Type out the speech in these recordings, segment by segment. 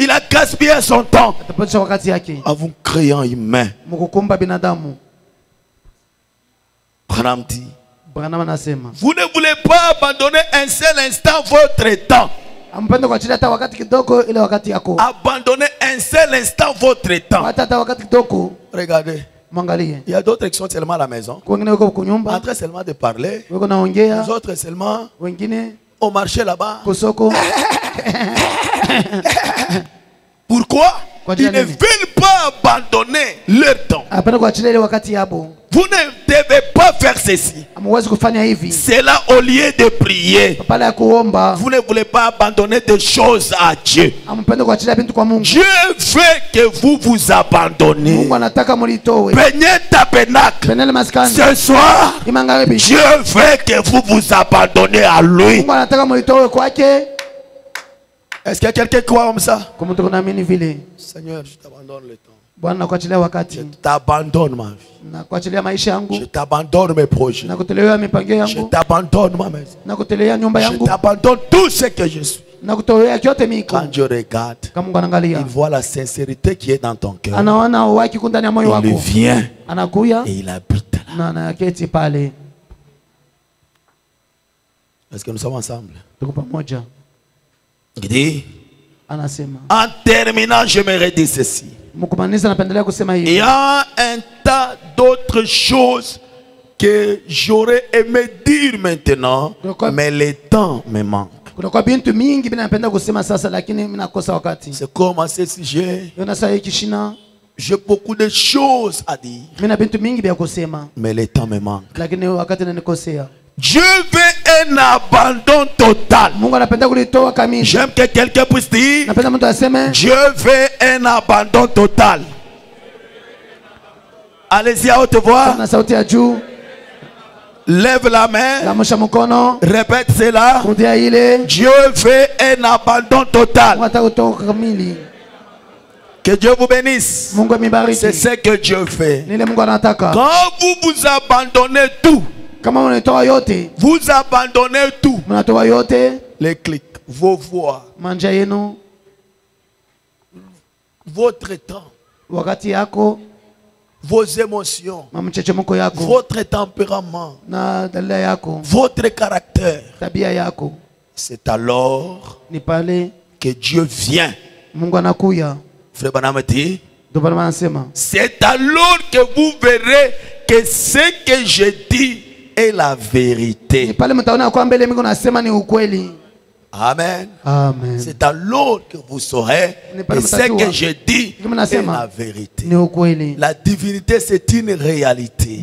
Il a gaspillé son temps en vous créant humain. Branham dit, vous ne voulez pas abandonner un seul instant votre temps. Abandonnez un seul instant votre temps. Regardez. Il y a d'autres qui sont seulement à la maison, en train seulement de parler. Les autres seulement au marché là-bas. Pourquoi? Ils ne veulent pas abandonner leur temps. Vous ne devez pas faire ceci. C'est là au lieu de prier. Vous ne voulez pas abandonner des choses à Dieu. Dieu veut que vous vous abandonnez. Prenez tabernacle. Ce soir, Dieu veut que vous vous abandonnez à lui. Est-ce qu'il y a quelqu'un qui croit comme ça? Seigneur, je t'abandonne le temps. Je t'abandonne ma vie. Je t'abandonne mes projets. Je t'abandonne ma maison. Je t'abandonne tout ce que je suis. Quand Dieu regarde, il voit la sincérité qui est dans ton cœur. Il vient et il habite là. Est-ce que nous sommes ensemble? Il dit, en terminant, je me dis ceci. Il y a un tas d'autres choses que j'aurais aimé dire maintenant, mais le temps me manque. C'est comme à ce sujet, j'ai beaucoup de choses à dire, mais le temps me manque. Dieu veut un abandon total. J'aime que quelqu'un puisse dire, Dieu veut un abandon total. Allez-y à haute voix. Lève la main. Répète cela. Dieu veut un abandon total. Que Dieu vous bénisse. C'est ce que Dieu fait. Quand vous vous abandonnez tout, vous abandonnez tout. Les clics, vos voix, votre temps, vos émotions, votre tempérament, votre caractère. C'est alors que Dieu vient. Frère Branham dit, c'est alors que vous verrez que ce que je dis est la vérité. Amen. C'est alors que vous saurez que ce que je dis est la vérité. La divinité, c'est une réalité.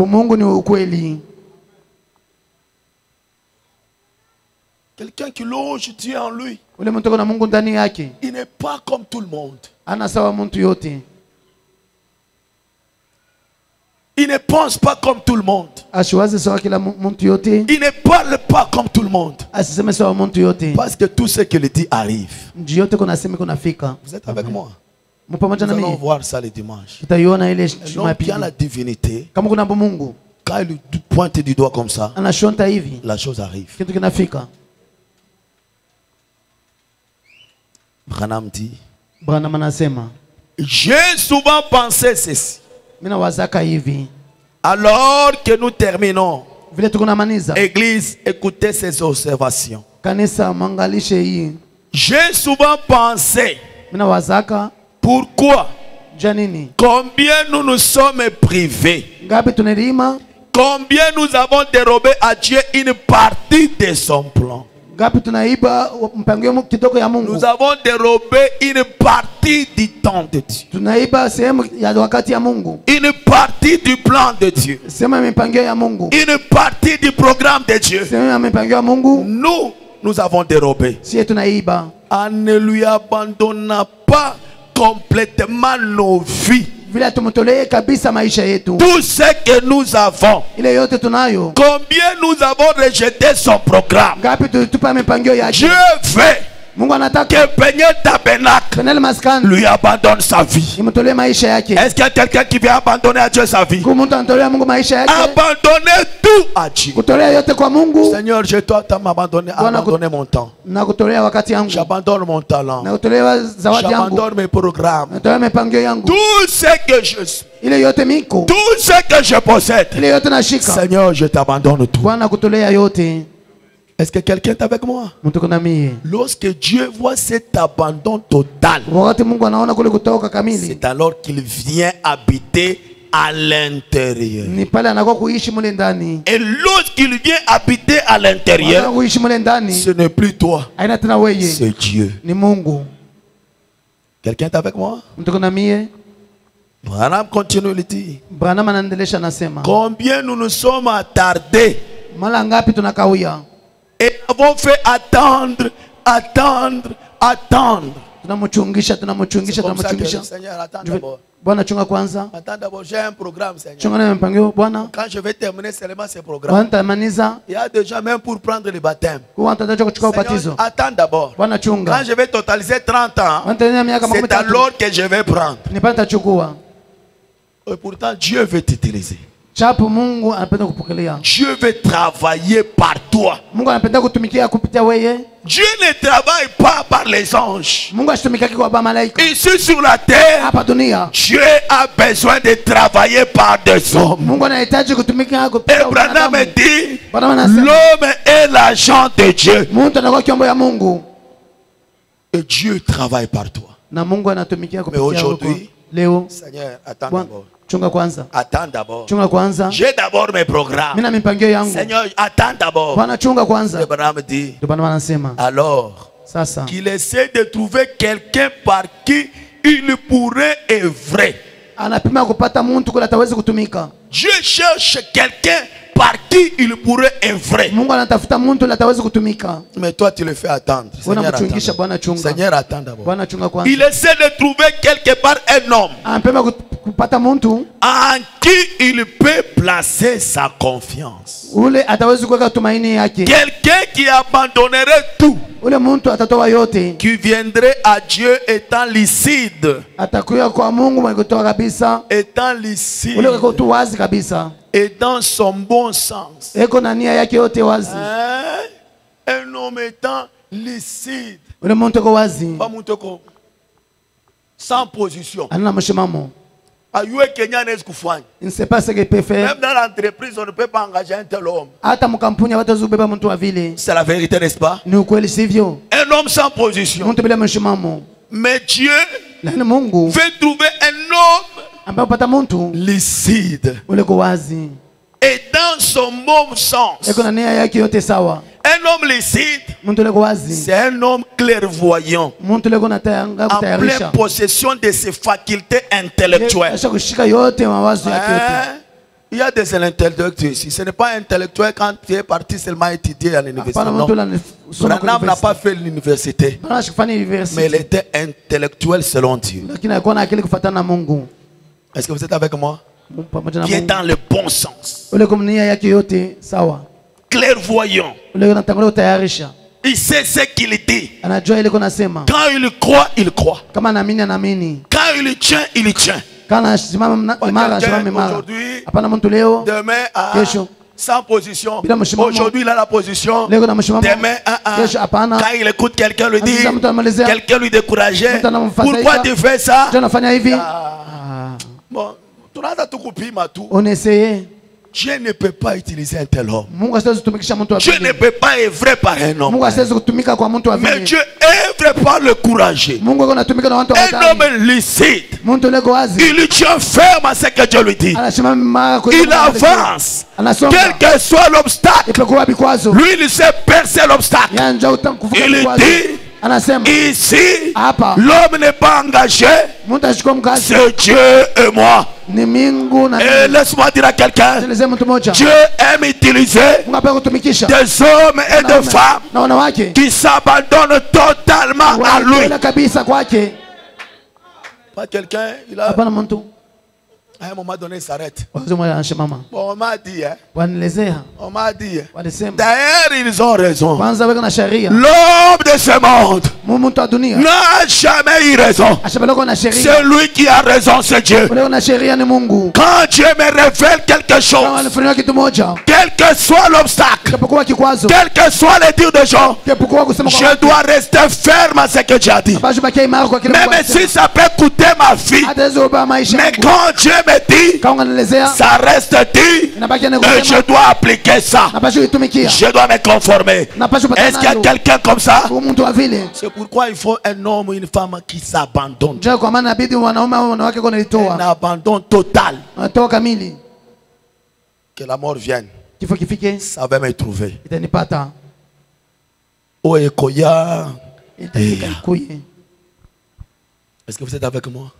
Quelqu'un qui loge Dieu en lui, il n'est pas comme tout le monde. Il ne pense pas comme tout le monde. Il ne parle pas comme tout le monde. Parce que tout ce qu'il dit arrive. Vous êtes avec moi? Nous allons voir ça le dimanche. L'homme qui a la divinité, quand il pointe du doigt comme ça, la chose arrive. Branham dit, j'ai souvent pensé ceci. Alors que nous terminons, Église, écoutez ces observations. J'ai souvent pensé, pourquoi, combien nous nous sommes privés, combien nous avons dérobé à Dieu une partie de son plan. Nous avons dérobé une partie du temps de Dieu. Une partie du plan de Dieu. Une partie du programme de Dieu. Nous avons dérobé. En ne lui abandonnant pas complètement nos vies. Tout ce que nous avons, combien nous avons rejeté son programme. Dieu veut que Peniel Tabernacle lui abandonne sa vie. Est-ce qu'il y a quelqu'un qui vient abandonner à Dieu sa vie? Abandonner tout à Dieu. Seigneur, je dois m'abandonner, abandonner mon temps. J'abandonne mon talent. J'abandonne mes programmes. Tout ce que je suis. Tout ce que je possède. Seigneur, je t'abandonne tout. Est-ce que quelqu'un est avec moi? Lorsque Dieu voit cet abandon total, c'est alors qu'il vient habiter à l'intérieur. Et lorsqu'il vient habiter à l'intérieur, ce n'est plus toi, c'est Dieu. Quelqu'un est avec moi? Branham continue le dire. Combien nous nous sommes attardés et avons fait attendre. Seigneur, attends d'abord. Attends d'abord, j'ai un programme, Seigneur. Quand je vais terminer seulement ce programme, il y a déjà même pour prendre le baptême. Seigneur, attends d'abord. Quand je vais totaliser 30 ans, c'est alors que je vais prendre. Et pourtant, Dieu veut t'utiliser. Dieu veut travailler par toi. Dieu ne travaille pas par les anges. Ici sur la terre, Dieu a besoin de travailler par des hommes. Et Branham dit, l'homme est l'agent de Dieu. Et Dieu travaille par toi. Mais aujourd'hui, Seigneur, attends d'abord. Attends d'abord. J'ai d'abord mes programmes. Seigneur, attends d'abord. Abraham dit, alors qu'il essaie de trouver quelqu'un par qui il pourrait œuvrer. Dieu cherche quelqu'un par qui il pourrait œuvrer. Mais toi tu le fais attendre. Seigneur, attends d'abord. Il essaie de trouver quelque part un homme en qui il peut placer sa confiance. Quelqu'un qui abandonnerait tout, qui viendrait à Dieu étant lucide, étant lucide et dans son bon sens. Un homme étant lucide, sans position. Il ne sait pas ce qu'il peut faire. Même dans l'entreprise, on ne peut pas engager un tel homme. C'est la vérité, n'est-ce pas? Un homme sans position. Mais Dieu veut trouver un homme lucide et dans son bon sens. Un homme lucide, c'est un homme clairvoyant, en pleine possession de ses facultés intellectuelles. Il y a des intellectuels ici. Ce n'est pas intellectuel quand tu es parti seulement étudier à l'université. Branham n'a pas fait l'université, mais il était intellectuel selon Dieu. Est-ce que vous êtes avec moi? Qui est dans le bon sens. Clairvoyant. Il sait ce qu'il dit. Quand il croit, il croit. Quand il tient, il tient. Aujourd'hui, demain, sans position. Aujourd'hui, il a la position. Demain, quand il écoute quelqu'un lui dit, quelqu'un lui décourageait. Pourquoi tu fais ça? Bon, on essayait. Dieu ne peut pas utiliser un tel homme. Dieu ne peut pas œuvrer par un homme. Mais Dieu œuvre par le courageux. Un homme lucide. Il tient ferme à ce que Dieu lui dit. Il avance. Quel que soit l'obstacle, lui il sait percer l'obstacle. Il dit, ici, l'homme n'est pas engagé, c'est Dieu et moi. Et laisse-moi dire à quelqu'un, Dieu aime utiliser des hommes et des femmes qui s'abandonnent totalement à lui. Pas quelqu'un, À un moment donné, il s'arrête. Bon, on m'a dit, hein. On m'a dit. D'ailleurs, ils ont raison. L'homme de ce monde n'a jamais eu raison. C'est lui qui a raison, c'est Dieu. Quand Dieu me révèle quelque chose, quel que soit l'obstacle, quel que soit les dires de gens, je dois rester ferme à ce que Dieu a dit. Même si ça peut coûter ma vie, mais quand Dieu me dit, ça reste dit, et je dois appliquer ça. Je dois me conformer. Est-ce qu'il y a quelqu'un comme ça? C'est pourquoi il faut un homme ou une femme qui s'abandonne. Un abandon total. Que la mort vienne. Ça va me trouver. Est-ce que vous êtes avec moi?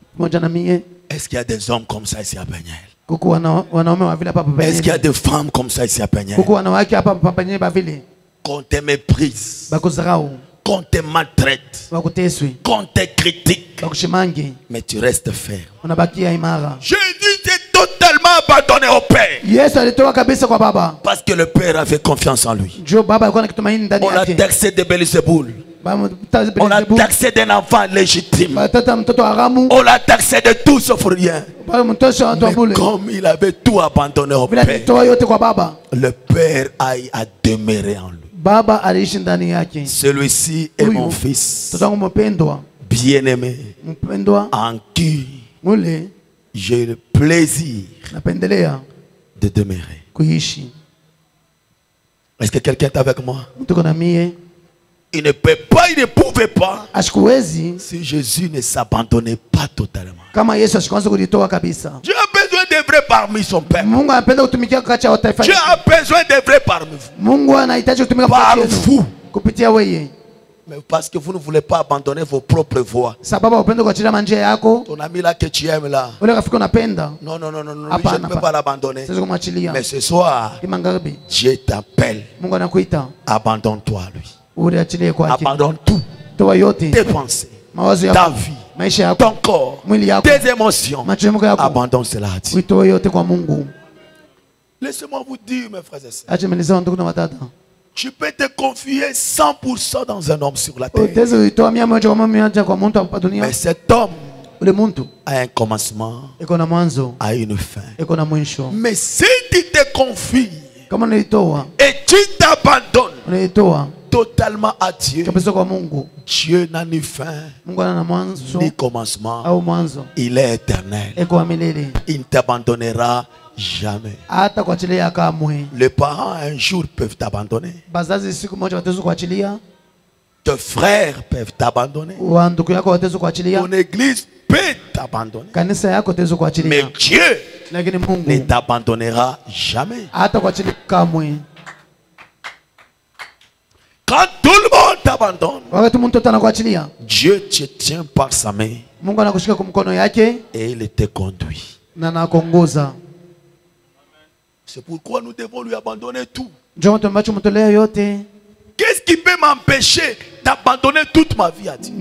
Est-ce qu'il y a des hommes comme ça ici à Péniel? Est-ce qu'il y a des femmes comme ça ici à Péniel? Qu'on te méprise, qu'on te maltraite, qu'on te critique, mais tu restes ferme. Jésus est totalement abandonné au Père. Parce que le Père avait confiance en lui. On l'a taxé de Belzéboul. On l'a taxé d'un enfant légitime. On l'a taxé de tout sauf rien. Mais comme il avait tout abandonné au Père, le Père a demeuré en lui. Celui-ci est mon fils bien-aimé, en qui j'ai le plaisir de demeurer. Est-ce que quelqu'un est avec moi? Il ne peut pas, il ne pouvait pas si Jésus ne s'abandonnait pas totalement. Dieu a besoin de vrais parmi son peuple. Dieu a besoin de vrais parmi vous. Par vous. Mais parce que vous ne voulez pas abandonner vos propres voies. Ton ami là que tu aimes là. Non, non, non, non, non, je ne peux pas l'abandonner. Mais ce soir, Dieu t'appelle. Abandonne-toi à lui. Abandonne tout. Tes pensées, ta vie, ton corps, tes émotions. Abandonne cela à Dieu. Laissez-moi vous dire, mes frères et sœurs, tu peux te confier 100% dans un homme sur la terre. Mais cet homme a un commencement, a une fin. Mais si tu te confies et tu t'abandonnes totalement à Dieu, Dieu n'a ni fin ni commencement. Il est éternel. Il ne t'abandonnera jamais. Les parents un jour peuvent t'abandonner. Tes frères peuvent t'abandonner. Ton église peut t'abandonner. Mais Dieu ne t'abandonnera jamais. Quand tout le monde t'abandonne, Dieu te tient par sa main et il te conduit. C'est pourquoi nous devons lui abandonner tout. Qu'est-ce qui peut m'empêcher d'abandonner toute ma vie à Dieu?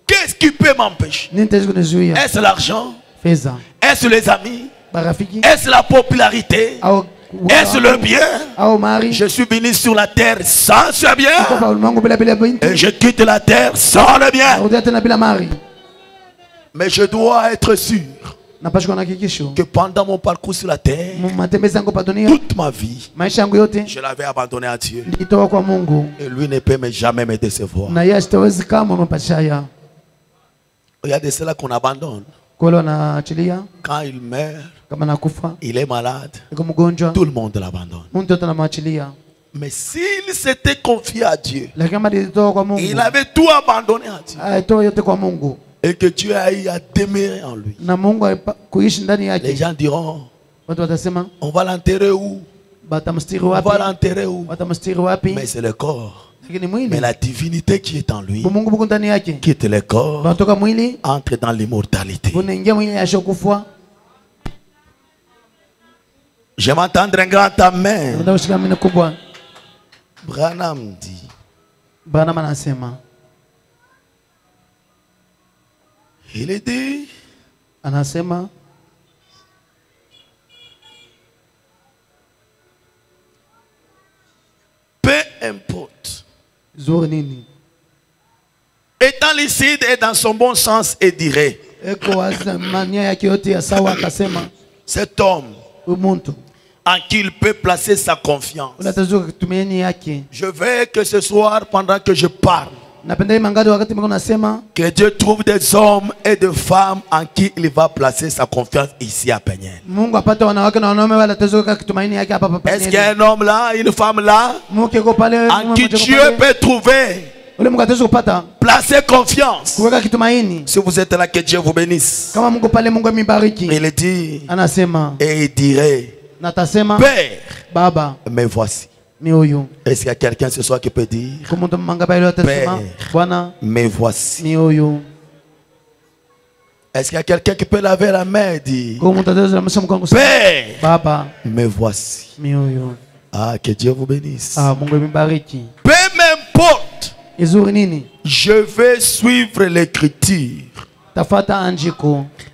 Qu'est-ce qui peut m'empêcher? Est-ce l'argent? Est-ce les amis? Est-ce la popularité? Est-ce le bien? Je suis venu sur la terre sans ce bien et je quitte la terre sans le bien. Mais je dois être sûr que pendant mon parcours sur la terre, toute ma vie, je l'avais abandonné à Dieu. Et lui ne peut jamais me décevoir. Il y a de cela qu'on abandonne. Quand il meurt, il est malade, tout le monde l'abandonne. Mais s'il s'était confié à Dieu, il avait tout abandonné à Dieu, et que Dieu a eu à demeurer en lui, les gens diront, on va l'enterrer où? On va l'enterrer où? Mais c'est le corps. Mais la divinité qui est en lui, quitte le corps, entre dans l'immortalité. Je m'entendre un grand amen. Branham dit, il dit, Anasema peu importe. Zuri nini? Étant lucide et dans son bon sens et dirait, cet homme en qui il peut placer sa confiance. Je veux que ce soir, pendant que je parle, que Dieu trouve des hommes et des femmes en qui il va placer sa confiance ici à Peniel. Est-ce qu'il y a un homme là, une femme là, en qui Dieu peut trouver, placer confiance? Si vous êtes là, que Dieu vous bénisse. Il dit et il dirait, Père, Baba, me voici. Est-ce qu'il y a quelqu'un ce soir qui peut dire, Père, me voici? Est-ce qu'il y a quelqu'un qui peut laver la main et dire, Père, Baba, me voici? Ah, que Dieu vous bénisse. Peu m'importe, je vais suivre l'écriture,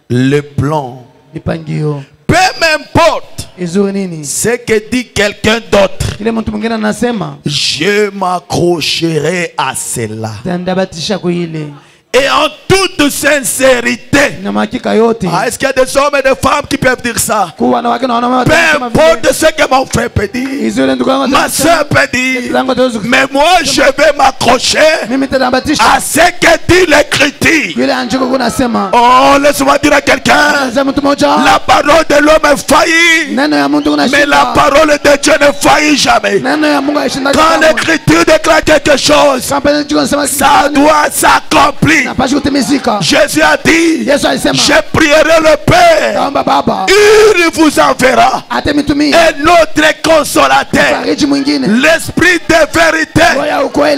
le plan. Peu m'importe ce que dit quelqu'un d'autre, je m'accrocherai à cela. Et en toute sincérité. Est-ce qu'il y a des hommes et des femmes qui peuvent dire ça? Peu importe ce que mon frère peut dire, ma soeur peut dire, mais moi je vais m'accrocher à ce que dit l'écriture. Oh, laisse-moi dire à quelqu'un, la parole de l'homme est faillie, mais la parole de Dieu ne faillit jamais. Quand l'écriture déclare quelque chose, ça doit s'accomplir. Jésus a dit, je prierai le Père, il vous enverra un autre consolateur, l'esprit de vérité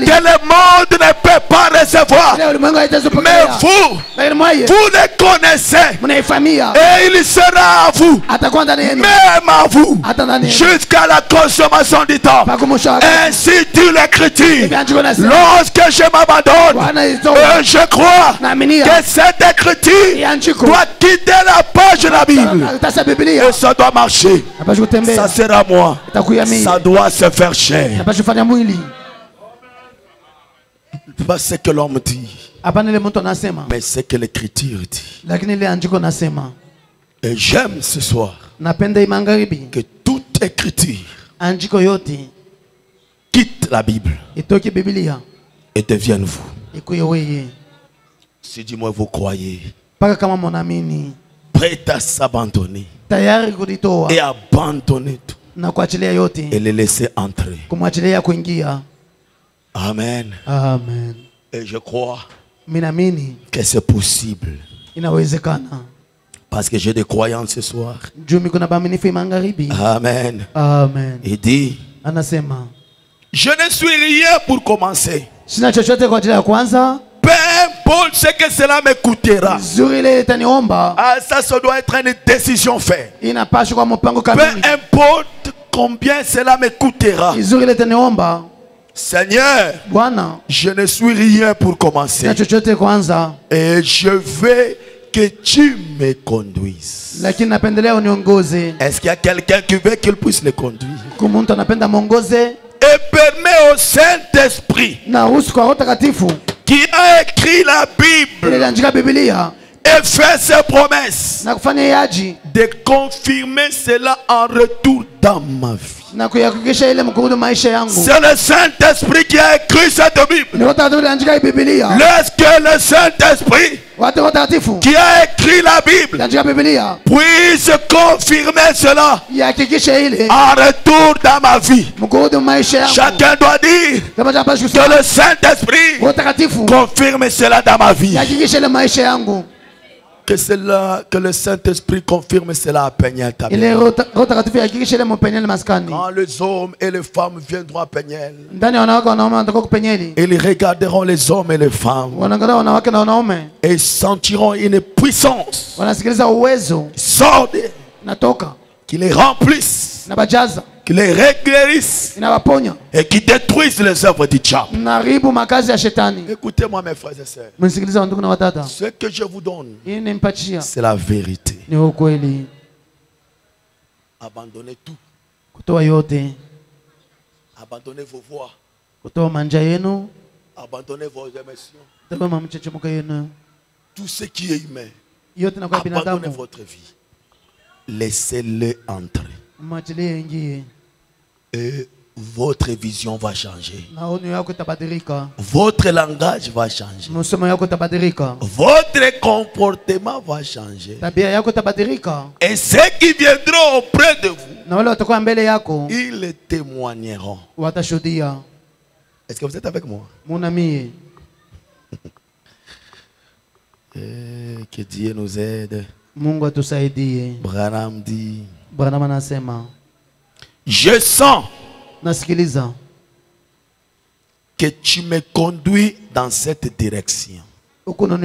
que le monde ne peut pas recevoir, mais vous le connaissez et il sera à vous, même à vous, jusqu'à la consommation du temps. Ainsi dit l'écriture. Lorsque je m'abandonne, je crois que cette écriture doit quitter la page de la Bible et ça doit marcher. Ça sera moi. Ça doit se faire chair. Pas ce que l'homme dit, mais ce que l'écriture dit. Et j'aime ce soir que toute écriture quitte la Bible et devienne vous. Si dis-moi vous croyez, prêt à s'abandonner et abandonner tout et les laisser entrer. Amen. Amen. Et je crois que c'est possible. Parce que j'ai des croyants ce soir. Amen. Amen. Il dit, je ne suis rien pour commencer. Peu importe ce que cela me coûtera. Ah, ça doit être une décision faite. Peu importe combien cela me coûtera. Seigneur, je ne suis rien pour commencer. Et je veux que tu me conduises. Est-ce qu'il y a quelqu'un qui veut qu'il puisse le conduire? Et permet au Saint-Esprit qui a écrit la Bible et fait ses promesses de confirmer cela en retour dans ma vie. C'est le Saint-Esprit qui a écrit cette Bible. Lorsque le Saint-Esprit qui a écrit la Bible puisse confirmer cela en retour dans ma vie. Chacun doit dire que le Saint-Esprit confirme cela dans ma vie. Que le Saint-Esprit confirme cela à Peniel. Quand les hommes et les femmes viendront à Peniel, ils regarderont les hommes et les femmes et ils sentiront une puissance qui les remplisse, qui les réglérissent et qui détruisent les œuvres du diable. Écoutez-moi mes frères et sœurs. Ce que je vous donne, c'est la vérité. Abandonnez tout. Abandonnez vos voix. Abandonnez vos émotions. Tout ce qui est humain. Abandonnez votre vie. Laissez-le entrer. Et votre vision va changer. Votre langage va changer. Votre comportement va changer. Et ceux qui viendront auprès de vous, ils témoigneront. Est-ce que vous êtes avec moi? Que Dieu nous aide. Branham dit, je sens que tu me conduis dans cette direction. Comme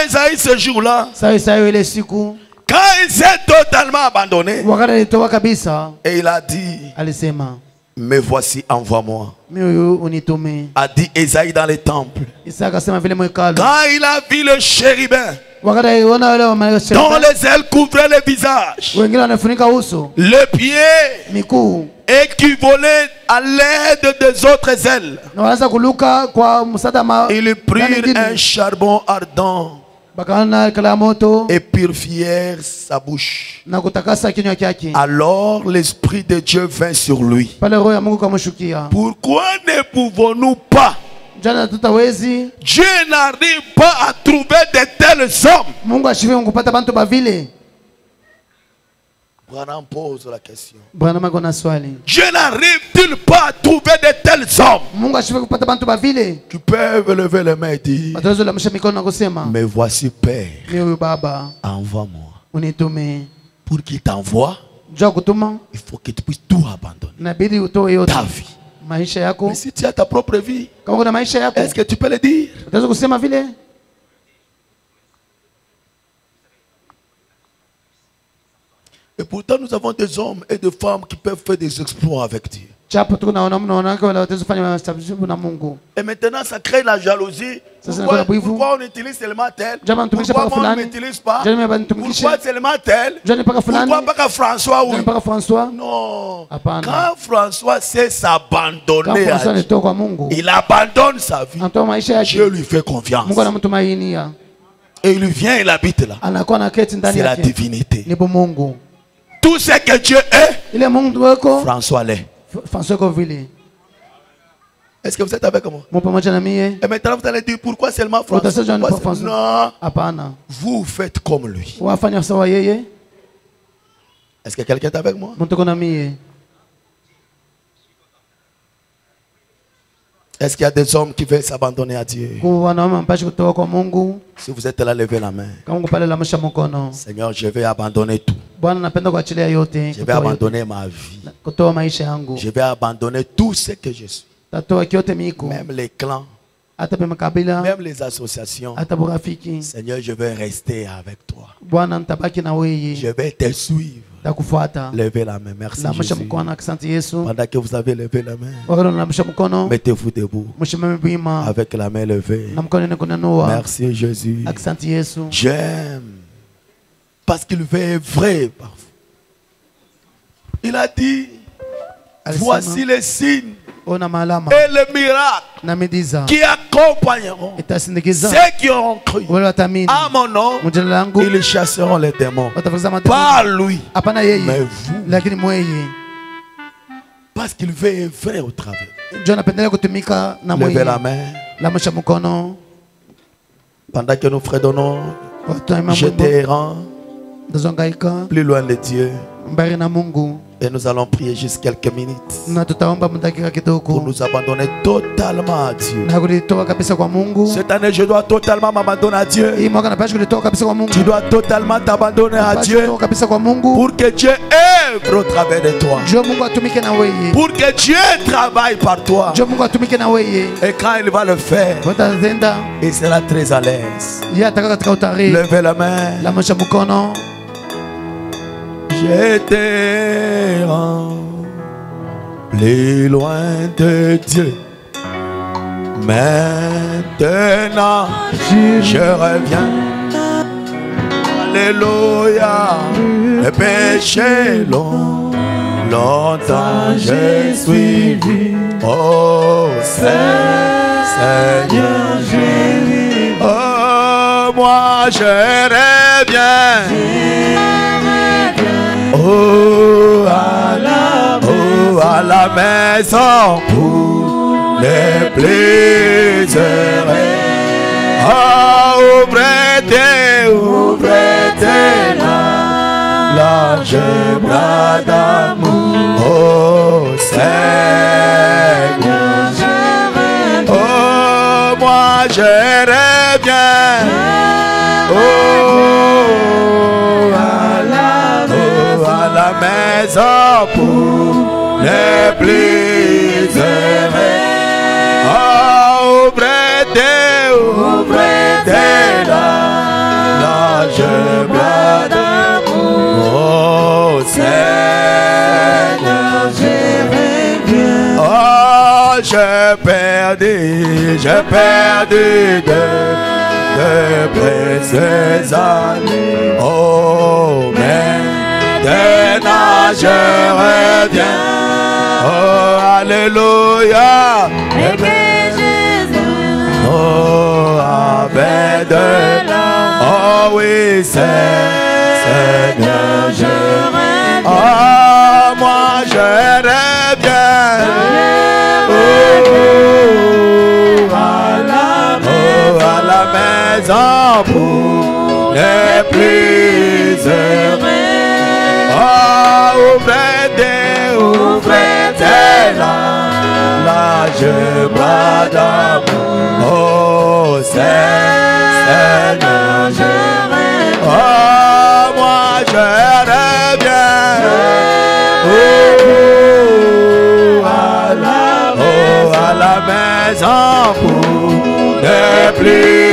Esaïe ce jour-là, quand il s'est totalement abandonné, et il a dit, me voici, envoie-moi. A dit Esaïe dans les temples. Quand il a vu le chérubin dont les ailes couvraient le visage, le pied et qui volait à l'aide des autres ailes, ils prirent un charbon ardent et purifièrent sa bouche. Alors l'Esprit de Dieu vint sur lui. Pourquoi ne pouvons-nous pas? Dieu n'arrive pas à trouver de tels hommes. Branham pose la question. Dieu n'arrive-t-il pas à trouver de tels hommes qui peuvent lever les mains et dire, mais voici Père, envoie-moi. Pour qu'il t'envoie, il faut que tu puisses tout abandonner. Ta vie. Mais si tu as ta propre vie, est-ce que tu peux le dire? Et pourtant nous avons des hommes et des femmes qui peuvent faire des exploits avec Dieu. Et maintenant ça crée la jalousie. Pourquoi on utilise seulement tel? Pourquoi on n'utilise pas? Pourquoi seulement tel? Pourquoi pas François? Oui. Non. Quand François sait s'abandonner à Dieu, il abandonne sa vie. Dieu lui fait confiance. Et il vient, il habite là. C'est la divinité. Tout ce que Dieu est, François l'est. Est-ce que vous êtes avec moi? Et maintenant vous allez dire pourquoi seulement François? Non. Vous faites comme lui. Est-ce que quelqu'un est avec moi? Est-ce qu'il y a des hommes qui veulent s'abandonner à Dieu? Si vous êtes là, levez la main. Seigneur, je vais abandonner tout. Je vais abandonner ma vie. Je vais abandonner tout ce que je suis. Même les clans. Même les associations. Seigneur, je vais rester avec toi. Je vais te suivre. Levez la main. Merci Jésus. Pendant que vous avez levé la main, mettez-vous debout avec la main levée. Merci Jésus. J'aime parce qu'il veut vrai parfois. Il a dit, voici les signes et les miracles qui accompagneront ceux qui auront cru à mon nom. Ils chasseront les démons par lui. Mais vous, parce qu'il veut vrai au travers. Levez la main. Pendant que nous fredonnons, j'étais errant plus loin de Dieu. Et nous allons prier juste quelques minutes pour nous abandonner totalement à Dieu. Cette année, je dois totalement m'abandonner à Dieu. Tu dois totalement t'abandonner à Dieu pour que Dieu œuvre au travers de toi. Pour que Dieu travaille par toi. Et quand il va le faire, il sera très à l'aise. Levez la main. J'étais rempli loin de Dieu. Maintenant, je reviens. Alléluia. Le péché longtemps j'ai suivi. Oh Seigneur, oh moi je reviens. Oh à la maison pour les plus heureux. Oh ouvrez tes larges bras d'amour. Oh Seigneur, oh moi je reviens. Oh à la maison pour les plus heureux. Oh ouvrez tes larges bras d'amour. Oh Seigneur, je reviens. Oh j'ai perdu de précieuses années. Oh maintenant je reviens. Oh alléluia. Oh avec de l'or. Oh oui Seigneur, je reviens. Oh moi je reviens. Oh à la maison pour les plus heureux. Oh ouvrez tes larges bras d'amour. Oh Seigneur, je reviens. Oh moi je reviens. Oh à la maison pour les plus